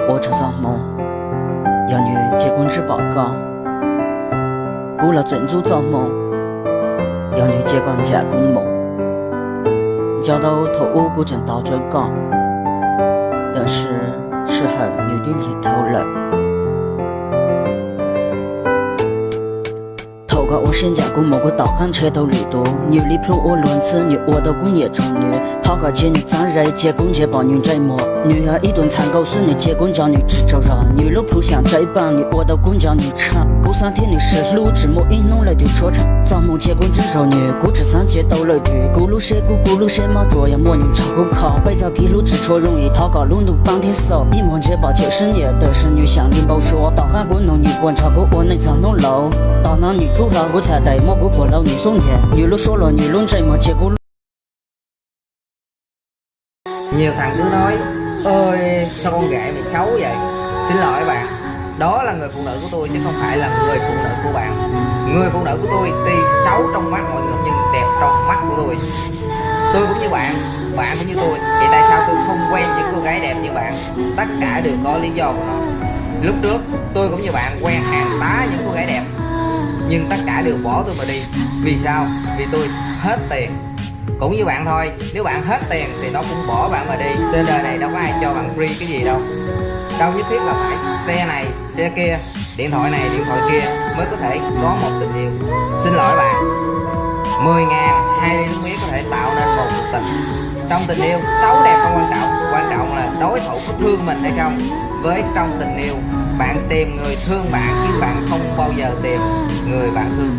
我只做梦，要女结婚只报告，过了尊主做梦，要女结婚结公梦，教到头五古正到这讲，但是适合女的里头了。我先家姑某个导航车头里多，女里普我轮次女我的姑爷中女，讨个姐女咱人结婚结包女这么，女儿一顿餐告诉女结婚叫女吃着热，女老婆想这帮女我的公叫女唱，过3天女是录制莫一弄来就说唱，早梦结婚之后女过这3节都了句，咕噜谁嘛着呀莫女炒股考，被早给路只说容易讨个路路帮天手，一梦结包90年的是女向领导说，导航过弄女观察过我能怎弄楼，到那女主了。我才带蘑菇过老女送年，女lúc số lo女luôn chạy mà结果。Nhiều thằng cứ nói, ơi sao con gái mày xấu vậy? Xin lỗi bạn, đó là người phụ nữ của tôi chứ không phải là người phụ nữ của bạn. Người phụ nữ của tôi tuy xấu trong mắt mọi người nhưng đẹp trong mắt của tôi. Tôi cũng như bạn, bạn cũng như tôi. Vậy tại sao tôi không quen những cô gái đẹp như bạn? Tất cả đều có lý do của nó. Lúc trước tôi cũng như bạn quen hàng tá những cô gái đẹp, nhưng tất cả đều bỏ tôi mà đi. Vì sao? Vì tôi hết tiền. Cũng như bạn thôi, nếu bạn hết tiền thì nó cũng bỏ bạn mà đi. Trên đời này đâu có ai cho bạn free cái gì đâu. Đâu nhất thiết là phải xe này, xe kia, điện thoại này, điện thoại kia mới có thể có một tình yêu. Xin lỗi bạn, 10.000 2 ly nước mía có thể tạo nên một cuộc tình. Trong tình yêu, xấu đẹp không quan trọng, quan trọng là đối thủ có thương mình hay không. Với trong tình yêu, bạn tìm người thương bạn chứ bạn không bao giờ tìm người bạn thương.